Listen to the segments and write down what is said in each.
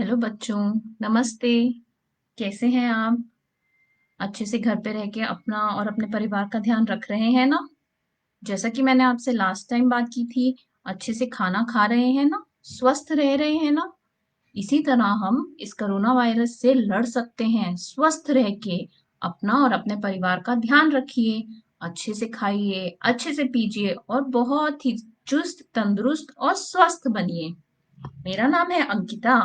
Hello बच्चों। नमस्ते। कैसे हैं आप? अच्छे से घर पे रह के अपना और अपने परिवार का ध्यान रख रहे हैं ना? जैसा कि मैंने आपसे लास्ट टाइम बात की थी, अच्छे से खाना खा रहे हैं ना? स्वस्थ रह रहे हैं ना? इसी तरह हम इस कोरोना वायरस से लड़ सकते हैं स्वस्थ रह के। अपना और अपने परिवार का ध्यान रखिए, अच्छे से खाइए, अच्छे से पीजिए और बहुत ही चुस्त, तंदुरुस्त और स्वस्थ बनिए। मेरा नाम है अंकिता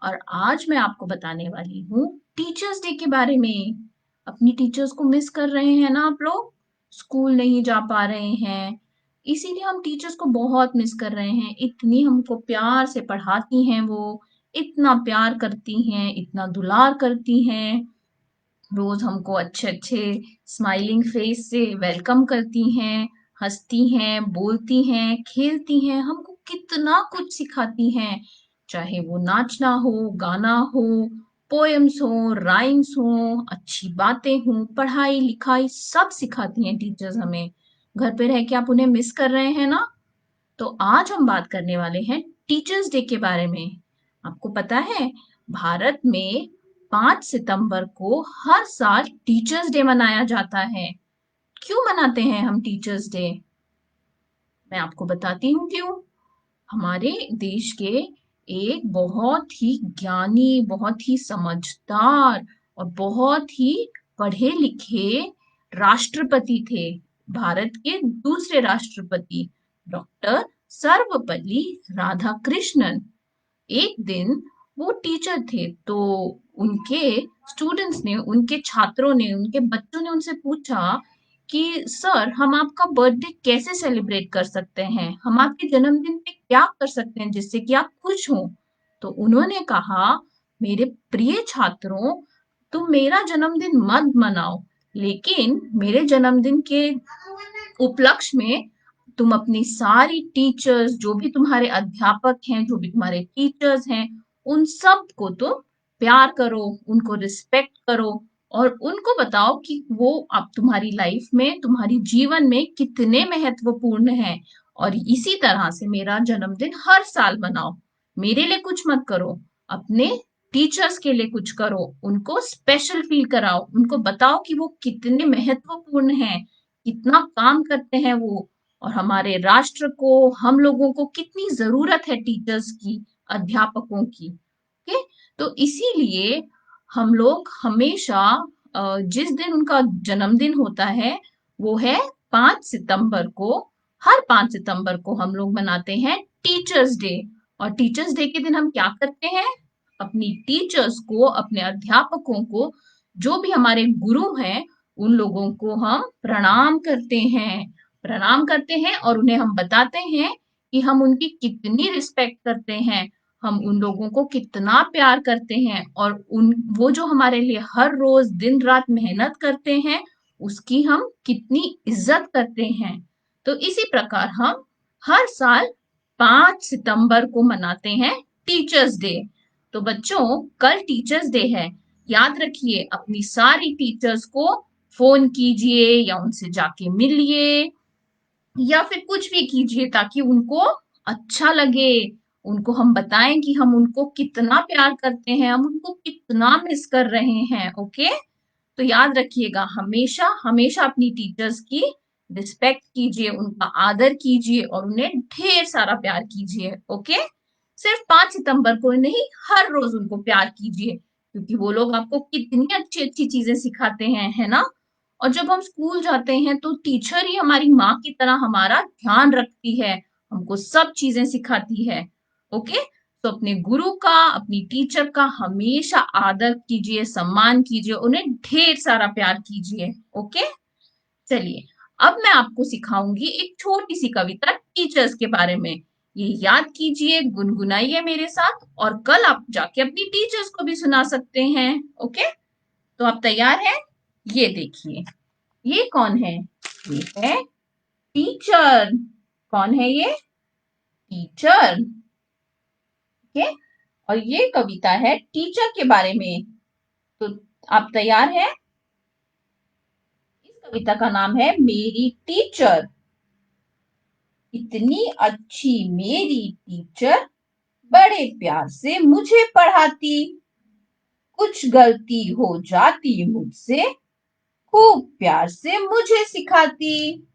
और आज मैं आपको बताने वाली हूँ टीचर्स डे के बारे में। अपनी टीचर्स को मिस कर रहे हैं ना आप लोग? स्कूल नहीं जा पा रहे हैं, इसीलिए हम टीचर्स को बहुत मिस कर रहे हैं। इतनी हमको प्यार से पढ़ाती हैं वो, इतना प्यार करती हैं, इतना दुलार करती हैं। रोज हमको अच्छे-अच्छे स्माइलिंग फेस से वेलकम करती हैं, हँसती हैं, बोलती हैं, खेलती हैं, हमको कितना कुछ सिखाती हैं। चाहे वो नाचना हो, गाना हो, पोएम्स हो, राइम्स हो, अच्छी बातें हों, पढ़ाई-लिखाई सब सिखाती हैं टीचर्स हमें। घर पे रह के आप उन्हें मिस कर रहे हैं ना? तो आज हम बात करने वाले हैं टीचर्स डे के बारे में। आपको पता है, भारत में 5 सितंबर को हर साल टीचर्स डे मनाया जाता है। क्यों मनाते हैं हम टीचर्स डे? मैं आपको बताती हूँ क्यों। हमारे देश के एक बहुत ही ज्ञानी, बहुत ही समझदार और बहुत ही पढ़े लिखे राष्ट्रपति थे। भारत के दूसरे राष्ट्रपति डॉक्टर सर्वपल्ली राधाकृष्णन। एक दिन वो टीचर थे, तो उनके स्टूडेंट्स ने, उनके छात्रों ने, उनके बच्चों ने उनसे पूछा कि सर, हम आपका बर्थडे कैसे सेलिब्रेट कर सकते हैं? हम आपके जन्मदिन पे क्या कर सकते हैं जिससे कि आप खुश हों? तो उन्होंने कहा, मेरे प्रिय छात्रों, तुम मेरा जन्मदिन मत मनाओ, लेकिन मेरे जन्मदिन के उपलक्ष्य में तुम अपनी सारी टीचर्स, जो भी तुम्हारे अध्यापक हैं, जो भी तुम्हारे टीचर्स हैं, उन सब को तो प्यार करो, उनको रिस्पेक्ट करो और उनको बताओ कि वो अब तुम्हारी लाइफ में, तुम्हारी जीवन में कितने महत्वपूर्ण हैं। और इसी तरह से मेरा जन्मदिन हर साल मनाओ। मेरे लिए कुछ मत करो, अपने टीचर्स के लिए कुछ करो, उनको स्पेशल फील कराओ, उनको बताओ कि वो कितने महत्वपूर्ण हैं, कितना काम करते हैं वो, और हमारे राष्ट्र को, हम लोगों को कितनी जरूरत है टीचर्स की, अध्यापकों की। ओके, तो इसीलिए हम लोग हमेशा जिस दिन उनका जन्मदिन होता है वो है 5 सितंबर को। हर 5 सितंबर को हम लोग मनाते हैं टीचर्स डे। और टीचर्स डे के दिन हम क्या करते हैं? अपनी टीचर्स को, अपने अध्यापकों को, जो भी हमारे गुरु हैं, उन लोगों को हम प्रणाम करते हैं। प्रणाम करते हैं और उन्हें हम बताते हैं कि हम उनकी कितनी रिस्पेक्ट करते हैं, हम उन लोगों को कितना प्यार करते हैं, और उन वो जो हमारे लिए हर रोज दिन रात मेहनत करते हैं, उसकी हम कितनी इज्जत करते हैं। तो इसी प्रकार हम हर साल 5 सितंबर को मनाते हैं टीचर्स डे। तो बच्चों, कल टीचर्स डे है। याद रखिए, अपनी सारी टीचर्स को फोन कीजिए या उनसे जाके मिलिए या फिर कुछ भी कीजिए ताकि उनको अच्छा लगे। उनको हम बताएं कि हम उनको कितना प्यार करते हैं, हम उनको कितना मिस कर रहे हैं। ओके, तो याद रखिएगा, हमेशा हमेशा अपनी टीचर्स की रिस्पेक्ट कीजिए, उनका आदर कीजिए और उन्हें ढेर सारा प्यार कीजिए। ओके, सिर्फ 5 सितंबर को नहीं, हर रोज उनको प्यार कीजिए, क्योंकि वो लोग आपको कितनी अच्छी अच्छी चीजें सिखाते हैं, है ना? और जब हम स्कूल जाते हैं तो टीचर ही हमारी माँ की तरह हमारा ध्यान रखती है, हमको सब चीजें सिखाती है। ओके, तो अपने गुरु का, अपनी टीचर का हमेशा आदर कीजिए, सम्मान कीजिए, उन्हें ढेर सारा प्यार कीजिए। ओके, चलिए, अब मैं आपको सिखाऊंगी एक छोटी सी कविता टीचर्स के बारे में। ये याद कीजिए, गुनगुनाइए मेरे साथ, और कल आप जाके अपनी टीचर्स को भी सुना सकते हैं। ओके, तो आप तैयार हैं? ये देखिए, ये कौन है? ये है टीचर। कौन है ये? टीचर। ओके, और ये कविता है टीचर के बारे में। तो आप तैयार हैं? इस कविता का नाम है मेरी टीचर। इतनी अच्छी मेरी टीचर, बड़े प्यार से मुझे पढ़ाती, कुछ गलती हो जाती मुझसे, खूब प्यार से मुझे सिखाती।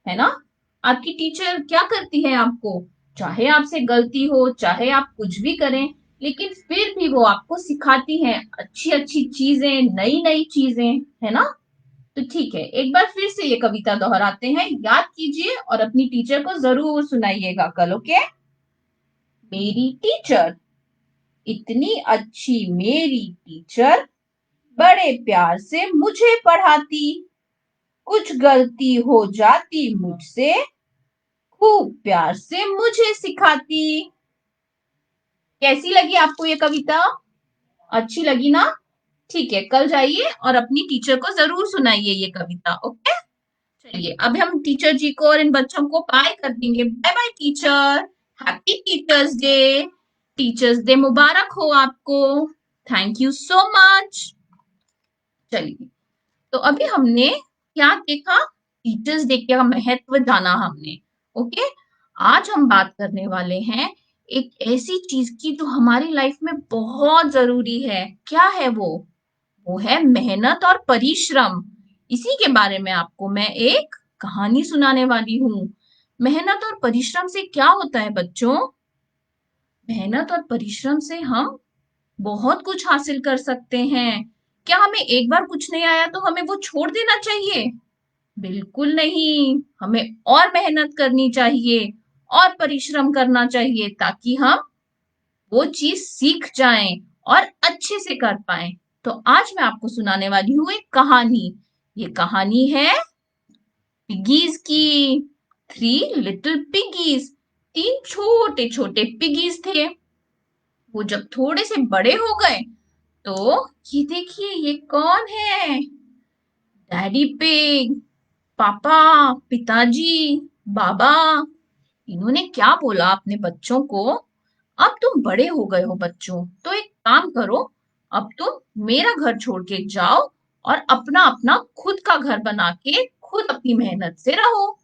है ना? आपकी टीचर क्या करती है आपको? चाहे आपसे गलती हो, चाहे आप कुछ भी करें, लेकिन फिर भी वो आपको सिखाती हैं अच्छी अच्छी चीजें, नई नई चीजें। है ना? तो ठीक है, एक बार फिर से ये कविता दोहराते हैं, याद कीजिए और अपनी टीचर को जरूर सुनाइएगा कल। ओके? मेरी टीचर, इतनी अच्छी मेरी टीचर, बड़े प्यार से मुझे पढ़ाती, कुछ गलती हो जाती मुझसे, खूब प्यार से मुझे सिखाती। कैसी लगी आपको ये कविता? अच्छी लगी ना? ठीक है, कल जाइए और अपनी टीचर को जरूर सुनाइए ये कविता। ओके? चलिए, अब हम टीचर जी को और इन बच्चों को बाय कर देंगे। Bye bye teacher. Happy teachers day. Teachers day मुबारक हो आपको। Thank you so much. चलिए, तो अभी हमने क्या देखा? टीचर्स डे का महत्व जाना हमने। ओके? आज हम बात करने वाले हैं एक ऐसी चीज की जो हमारी लाइफ में बहुत जरूरी है। क्या है वो? वो है मेहनत और परिश्रम। इसी के बारे में आपको मैं एक कहानी सुनाने वाली हूँ। मेहनत और परिश्रम से क्या होता है बच्चों? मेहनत और परिश्रम से हम बहुत कुछ हासिल कर सकते हैं। क्या हमें एक बार कुछ नहीं आया तो हमें वो छोड़ देना चाहिए? बिल्कुल नहीं। हमें और मेहनत करनी चाहिए और परिश्रम करना चाहिए ताकि हम वो चीज सीख जाएं और अच्छे से कर पाएं। तो आज मैं आपको सुनाने वाली हूँ एक कहानी। ये कहानी है पिगीज की। Three little piggies. तीन छोटे छोटे पिगीज थे। वो जब थोड़े से बड़े हो गए तो ये देखिए, ये कौन है? डैडी पिग, पापा, पिताजी, बाबा। इन्होंने क्या बोला अपने बच्चों को? अब तुम बड़े हो गए हो बच्चों, तो एक काम करो, अब तुम मेरा घर छोड़ के जाओ और अपना अपना खुद का घर बना के खुद अपनी मेहनत से रहो।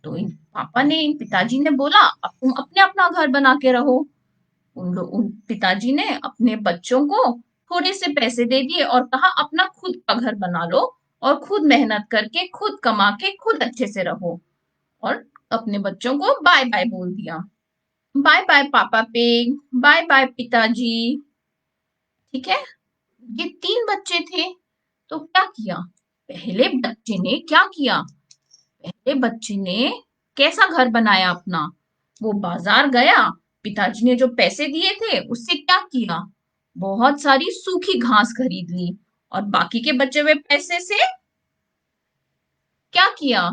तो इन पापा ने, इन पिताजी ने बोला, अब तुम अपने अपना घर बना के रहो। उन पिताजी ने अपने बच्चों को थोड़े से पैसे दे दिए और कहा अपना खुद का घर बना लो और खुद मेहनत करके, खुद कमा के, खुद अच्छे से रहो। और अपने बच्चों को बाय बाय बोल दिया। बाय बाय पापा पिग, बाय बाय पिताजी। ठीक है? ये तीन बच्चे थे। तो क्या किया? पहले बच्चे ने क्या किया? पहले बच्चे ने कैसा घर बनाया अपना? वो बाजार गया, पिताजी ने जो पैसे दिए थे उससे क्या किया? बहुत सारी सूखी घास खरीद ली और बाकी के बचे हुए पैसे से क्या किया?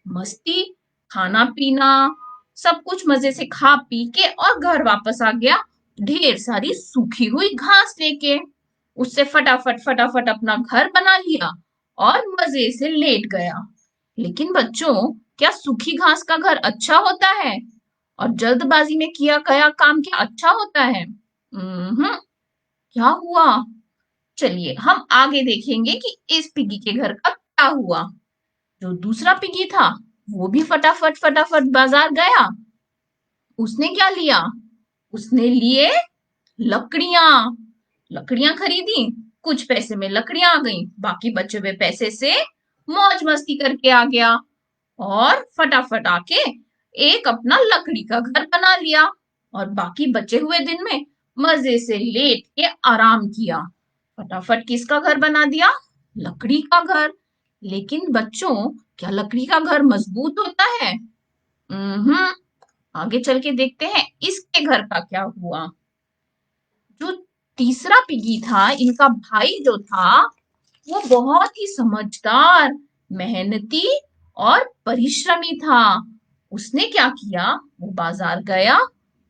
मस्ती, खाना पीना, सब कुछ मजे से खा पी के और घर वापस आ गया ढेर सारी सूखी हुई घास लेके। उससे फटाफट फटाफट अपना घर बना लिया और मजे से लेट गया। लेकिन बच्चों, क्या सूखी घास का घर अच्छा होता है? और जल्दबाजी में किया गया काम क्या अच्छा होता है? क्या हुआ? चलिए, हम आगे देखेंगे कि इस पिगी के घर का क्या हुआ। जो दूसरा पिगी था, वो भी फटाफट फटाफट बाजार गया। उसने क्या लिया? उसने लिए लकड़ियां। लकड़ियां खरीदी। कुछ पैसे में लकड़ियां आ गई, बाकी बचे हुए पैसे से मौज मस्ती करके आ गया और फटाफट आके एक अपना लकड़ी का घर बना लिया और बाकी बचे हुए दिन में मजे से लेट के आराम किया। फटाफट किसका घर बना दिया? लकड़ी का घर। लेकिन बच्चों, क्या लकड़ी का घर मजबूत होता है? हम्म। आगे चल के देखते हैं इसके घर का क्या हुआ। जो तीसरा पिगी था, इनका भाई जो था, वो बहुत ही समझदार, मेहनती और परिश्रमी था। उसने क्या किया? वो बाजार गया।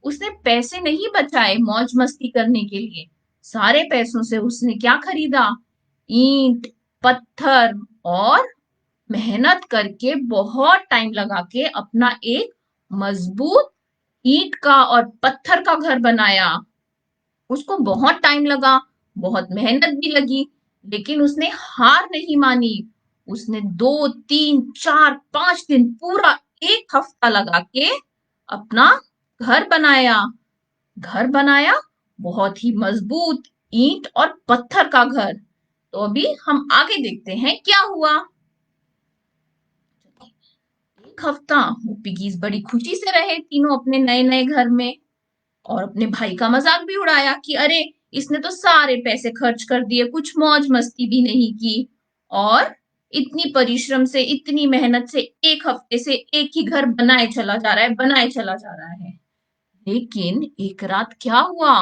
उसने पैसे नहीं बचाए मौज मस्ती करने के लिए। सारे पैसों से उसने क्या खरीदा? ईंट, पत्थर और मेहनत करके बहुत टाइम लगा के अपना एक मजबूत ईंट का और पत्थर का घर बनाया। उसको बहुत टाइम लगा, बहुत मेहनत भी लगी, लेकिन उसने हार नहीं मानी। उसने 2, 3, 4, 5 दिन, पूरा एक हफ्ता लगा के अपना घर बनाया। घर बनाया, बहुत ही मजबूत ईंट और पत्थर का घर। तो अभी हम आगे देखते हैं क्या हुआ। एक हफ्ता वो पिगीज बड़ी खुशी से रहे तीनों अपने नए नए घर में, और अपने भाई का मजाक भी उड़ाया कि अरे, इसने तो सारे पैसे खर्च कर दिए, कुछ मौज मस्ती भी नहीं की, और इतनी परिश्रम से, इतनी मेहनत से एक हफ्ते से एक ही घर बनाए चला जा रहा है, बनाए चला जा रहा है। लेकिन एक रात क्या हुआ,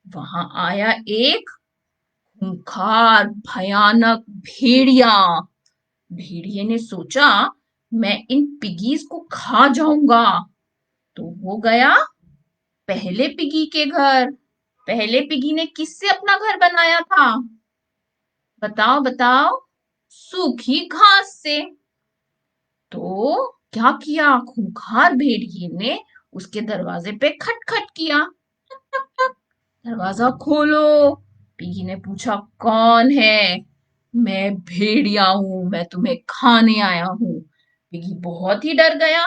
वहां आया एक खूंखार भयानक भेड़िया। भेड़िए ने सोचा, मैं इन पिगीज को खा जाऊंगा। तो वो गया पहले पिगी के घर। पहले पिगी ने किससे अपना घर बनाया था? बताओ बताओ। सूखी घास से। तो क्या किया खूंखार भेड़िए ने? उसके दरवाजे पे खटखट किया। टक टक टक। दरवाजा खोलो। पिगी ने पूछा, कौन है? मैं भेड़िया हूं, मैं तुम्हें खाने आया हूं। पिगी बहुत ही डर गया।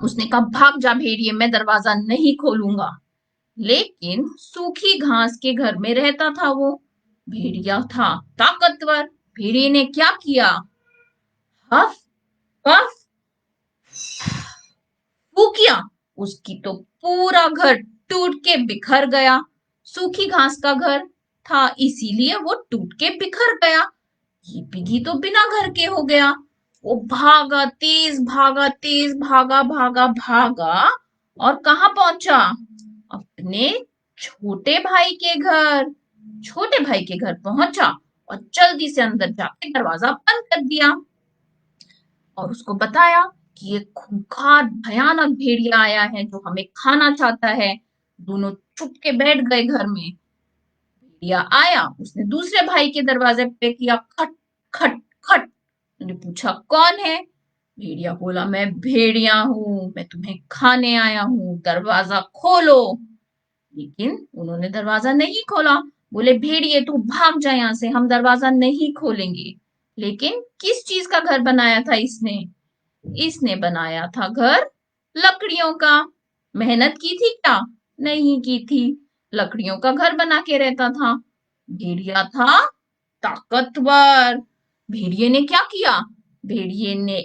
उसने कहा, भाग जा भेड़िए, मैं दरवाजा नहीं खोलूंगा। लेकिन सूखी घास के घर में रहता था वो। भेड़िया था ताकतवर। भेड़िए ने क्या किया? हफ पफ फू किया। उसकी तो पूरा घर टूट के बिखर गया। सूखी घास का घर था, इसीलिए वो टूट के बिखर गया। ये पिगी तो बिना घर के हो गया। वो भागा, तेज भागा, तेज भागा, भागा भागा, और कहाँ पहुंचा? अपने छोटे भाई के घर। छोटे भाई के घर पहुंचा और जल्दी से अंदर जाके दरवाजा बंद कर दिया, और उसको बताया कि ये खूंखार भयानक भेड़िया आया है जो हमें खाना चाहता है। दोनों चुप के बैठ गए घर में। भेड़िया आया, उसने दूसरे भाई के दरवाजे पे किया खट खट खट। उसने पूछा, कौन है? भेड़िया बोला, मैं भेड़िया हूँ, मैं तुम्हें खाने आया हूँ, दरवाजा खोलो। लेकिन उन्होंने दरवाजा नहीं खोला। बोले, भेड़िए तू भाग जा यहाँ से, हम दरवाजा नहीं खोलेंगे। लेकिन किस चीज का घर बनाया था इसने? इसने बनाया था घर लकड़ियों का। मेहनत की थी क्या? नहीं की थी। लकड़ियों का घर बना के रहता था। भेड़िया था ताकतवर। भेड़िए ने क्या किया? भेड़िए ने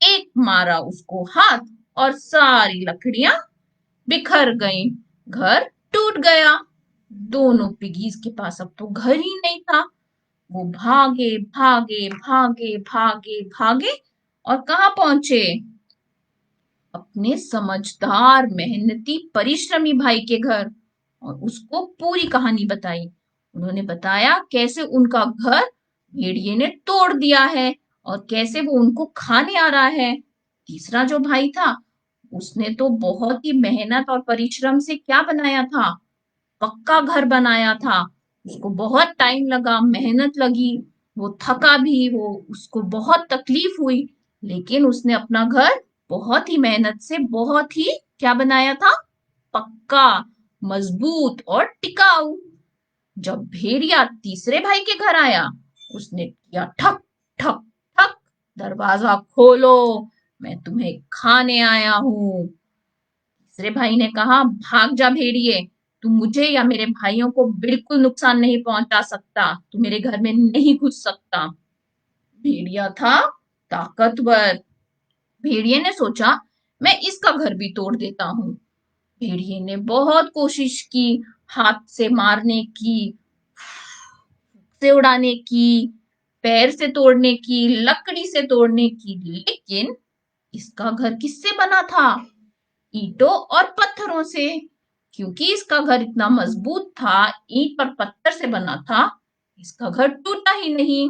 एक मारा उसको हाथ, और सारी लकड़ियां बिखर गईं। घर टूट गया। दोनों पिगीज के पास अब तो घर ही नहीं था। वो भागे भागे भागे भागे भागे, और कहाँ पहुंचे? अपने समझदार, मेहनती, परिश्रमी भाई के घर, और उसको पूरी कहानी बताई। उन्होंने बताया कैसे उनका घर भेड़िए ने तोड़ दिया है, और कैसे वो उनको खाने आ रहा है। तीसरा जो भाई था, उसने तो बहुत ही मेहनत और परिश्रम से क्या बनाया था? पक्का घर बनाया था। उसको बहुत टाइम लगा, मेहनत लगी, वो थका भी, वो उसको बहुत तकलीफ हुई, लेकिन उसने अपना घर बहुत ही मेहनत से, बहुत ही क्या बनाया था? पक्का, मजबूत और टिकाऊ। जब भेड़िया तीसरे भाई के घर आया, उसने किया ठक ठक ठक, दरवाजा खोलो, मैं तुम्हें खाने आया हूँ। तीसरे भाई ने कहा, भाग जा भेड़िए, तू मुझे या मेरे भाइयों को बिल्कुल नुकसान नहीं पहुंचा सकता, तू मेरे घर में नहीं घुस सकता। भेड़िया था ताकतवर। भेड़िए ने सोचा, मैं इसका घर भी तोड़ देता हूँ। भेड़िए ने बहुत कोशिश की, हाथ से मारने की, से उड़ाने की, पैर से तोड़ने की, लकड़ी से तोड़ने की, लेकिन इसका घर किससे बना था? ईंटों और पत्थरों से। क्योंकि इसका घर इतना मजबूत था, ईंट और पत्थर से बना था, इसका घर टूटा ही नहीं।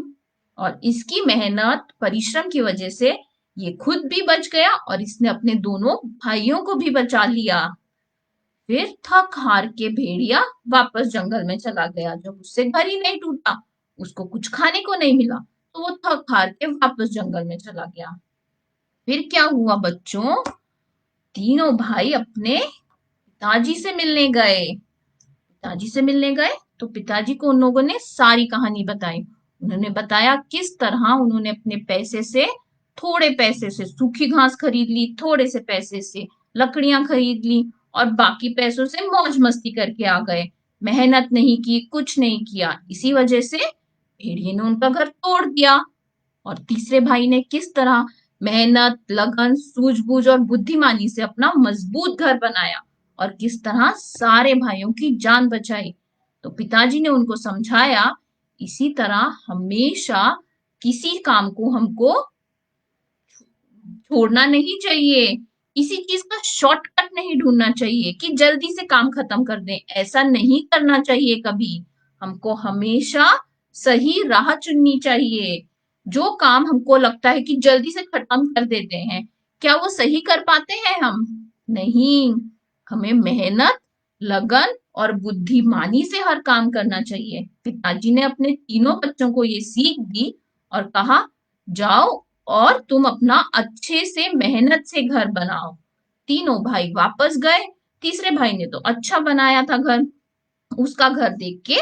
और इसकी मेहनत, परिश्रम की वजह से ये खुद भी बच गया, और इसने अपने दोनों भाइयों को भी बचा लिया। फिर थक हार के भेड़िया वापस जंगल में चला गया। जब उससे घर ही नहीं टूटा, उसको कुछ खाने को नहीं मिला, तो वो थक हार के वापस जंगल में चला गया। फिर क्या हुआ बच्चों? तीनों भाई अपने पिताजी से मिलने गए। पिताजी से मिलने गए तो पिताजी को उन लोगों ने सारी कहानी बताई। उन्होंने बताया किस तरह उन्होंने अपने पैसे से, थोड़े पैसे से सूखी घास खरीद ली, थोड़े से पैसे से लकड़ियां खरीद ली, और बाकी पैसों से मौज मस्ती करके आ गए। मेहनत नहीं की, कुछ नहीं किया। इसी वजह से भेड़िए ने उनका घर तोड़ दिया। और तीसरे भाई ने किस तरह मेहनत, लगन, सूझबूझ और बुद्धिमानी से अपना मजबूत घर बनाया और किस तरह सारे भाइयों की जान बचाई। तो पिताजी ने उनको समझाया, इसी तरह हमेशा किसी काम को हमको छोड़ना नहीं चाहिए, किसी चीज का शॉर्टकट नहीं ढूंढना चाहिए कि जल्दी से काम खत्म कर दें, ऐसा नहीं करना चाहिए कभी। हमको हमेशा सही राह चुननी चाहिए। जो काम हमको लगता है कि जल्दी से खत्म कर देते हैं, क्या वो सही कर पाते हैं हम? नहीं। हमें मेहनत, लगन और बुद्धिमानी से हर काम करना चाहिए। पिताजी ने अपने तीनों बच्चों को ये सीख दी और कहा, जाओ और तुम अपना अच्छे से मेहनत से घर बनाओ। तीनों भाई वापस गए। तीसरे भाई ने तो अच्छा बनाया था घर। उसका घर देख के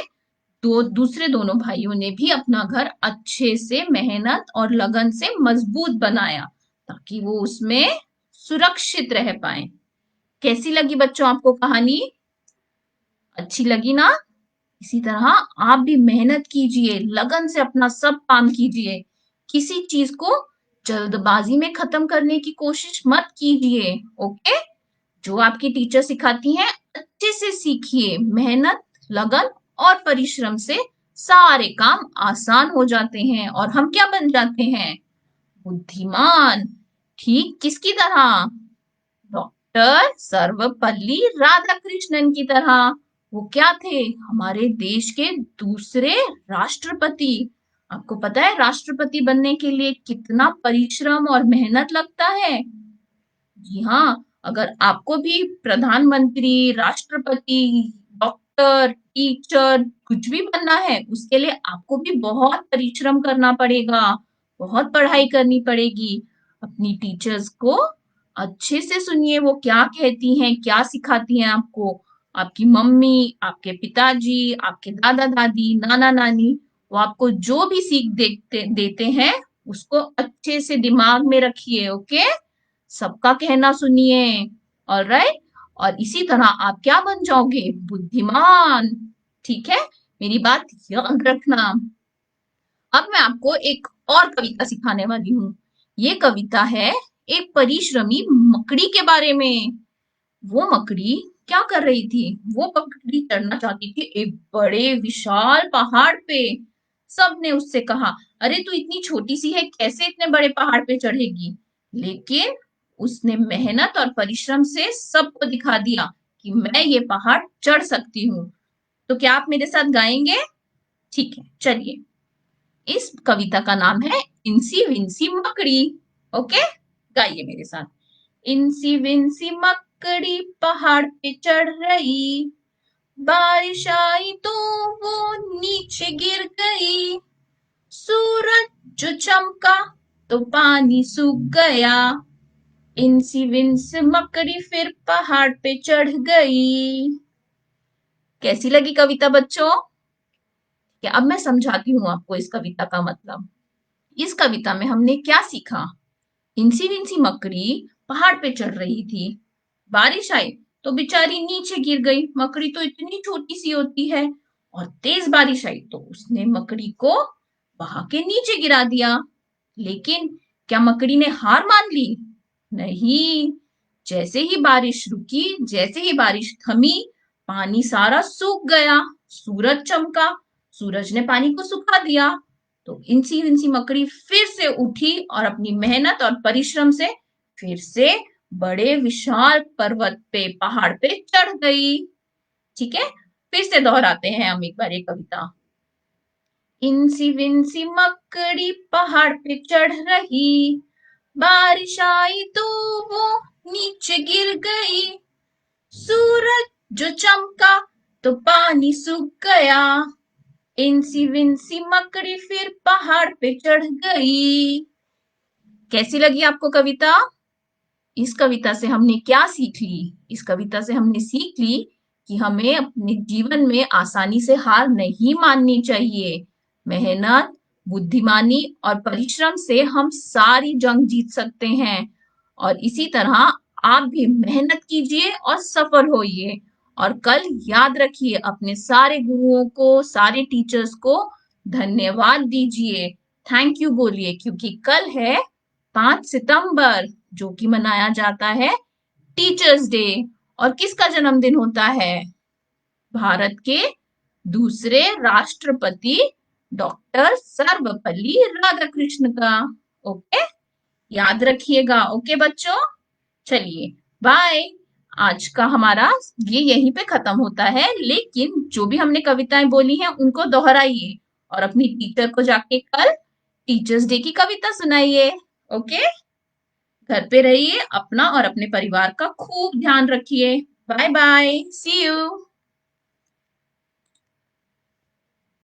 दूसरे दोनों भाइयों ने भी अपना घर अच्छे से मेहनत और लगन से मजबूत बनाया, ताकि वो उसमें सुरक्षित रह पाए। कैसी लगी बच्चों आपको कहानी? अच्छी लगी ना? इसी तरह आप भी मेहनत कीजिए, लगन से अपना सब काम कीजिए। किसी चीज को जल्दबाजी में खत्म करने की कोशिश मत कीजिए। ओके? जो आपकी टीचर सिखाती हैं, अच्छे से सीखिए। मेहनत, लगन और परिश्रम से सारे काम आसान हो जाते हैं और हम क्या बन जाते हैं? बुद्धिमान। ठीक किसकी तरह? डॉक्टर सर्वपल्ली राधाकृष्णन की तरह। वो क्या थे? हमारे देश के दूसरे राष्ट्रपति। आपको पता है राष्ट्रपति बनने के लिए कितना परिश्रम और मेहनत लगता है? जी हाँ, अगर आपको भी प्रधानमंत्री, राष्ट्रपति, डॉक्टर, टीचर कुछ भी बनना है, उसके लिए आपको भी बहुत परिश्रम करना पड़ेगा, बहुत पढ़ाई करनी पड़ेगी। अपनी टीचर्स को अच्छे से सुनिए, वो क्या कहती हैं, क्या सिखाती हैं आपको। आपकी मम्मी, आपके पिताजी, आपके दादा दादी, नाना नानी, वो आपको जो भी सीख देते हैं, उसको अच्छे से दिमाग में रखिए। ओके? सबका कहना सुनिए। ऑलराइट? और इसी तरह आप क्या बन जाओगे? बुद्धिमान। ठीक है? मेरी बात याद रखना। अब मैं आपको एक और कविता सिखाने वाली हूँ। ये कविता है एक परिश्रमी मकड़ी के बारे में। वो मकड़ी क्या कर रही थी? वो मकड़ी चढ़ना चाहती थी एक बड़े विशाल पहाड़ पे। सबने उससे कहा, अरे तू इतनी छोटी सी है, कैसे इतने बड़े पहाड़ पे चढ़ेगी? लेकिन उसने मेहनत और परिश्रम से सबको दिखा दिया कि मैं ये पहाड़ चढ़ सकती हूँ। तो क्या आप मेरे साथ गाएंगे? ठीक है, चलिए। इस कविता का नाम है इंसी विंसी मकड़ी। ओके? गाइए मेरे साथ। इंसी विंसी मकड़ी पहाड़ पे चढ़ रही, बारिश आई तो वो नीचे गिर गई। सूरज जो चमका तो पानी सूख गया। इंसी विंसी मकड़ी फिर पहाड़ पे चढ़ गई। कैसी लगी कविता बच्चों? क्या अब मैं समझाती हूँ आपको इस कविता का मतलब। इस कविता में हमने क्या सीखा? इंसी विंसी मकड़ी पहाड़ पे चढ़ रही थी। बारिश आई तो बेचारी नीचे गिर गई। मकड़ी तो इतनी छोटी सी होती है। और तेज बारिश आई तो उसने मकड़ी को बहा के नीचे गिरा दिया। लेकिन क्या मकड़ी ने हार मान ली? नहीं। जैसे ही बारिश रुकी, जैसे ही बारिश थमी, पानी सारा सूख गया। सूरज चमका, सूरज ने पानी को सुखा दिया। तो इंसी विंसी मकड़ी फिर से उठी और अपनी मेहनत और परिश्रम से फिर से बड़े विशाल पर्वत पे, पहाड़ पे चढ़ गई। ठीक है? फिर से दोहराते हैं हम एक बार ये कविता। इंसी विंसी मकड़ी पहाड़ पे चढ़ रही, बारिश आई तो वो नीचे गिर गई। सूरज जो चमका तो पानी सूख गया। इंसी विंसी मकड़ी फिर पहाड़ पे चढ़ गई। कैसी लगी आपको कविता? इस कविता से हमने क्या सीख ली? इस कविता से हमने सीख ली कि हमें अपने जीवन में आसानी से हार नहीं माननी चाहिए। मेहनत, बुद्धिमानी और परिश्रम से हम सारी जंग जीत सकते हैं। और इसी तरह आप भी मेहनत कीजिए और सफल होइए। और कल याद रखिए अपने सारे गुरुओं को, सारे टीचर्स को धन्यवाद दीजिए, थैंक यू बोलिए, क्योंकि कल है 5 सितंबर, जो कि मनाया जाता है टीचर्स डे। और किसका जन्मदिन होता है? भारत के दूसरे राष्ट्रपति डॉक्टर सर्वपल्ली राधाकृष्ण का। ओके, याद रखिएगा। ओके बच्चों, चलिए बाय। आज का हमारा ये यहीं पे खत्म होता है, लेकिन जो भी हमने कविताएं बोली हैं उनको दोहराइए और अपनी टीचर को जाके कल टीचर्स डे की कविता सुनाइए। ओके, घर पे रहिए, अपना और अपने परिवार का खूब ध्यान रखिए। Bye bye, see you.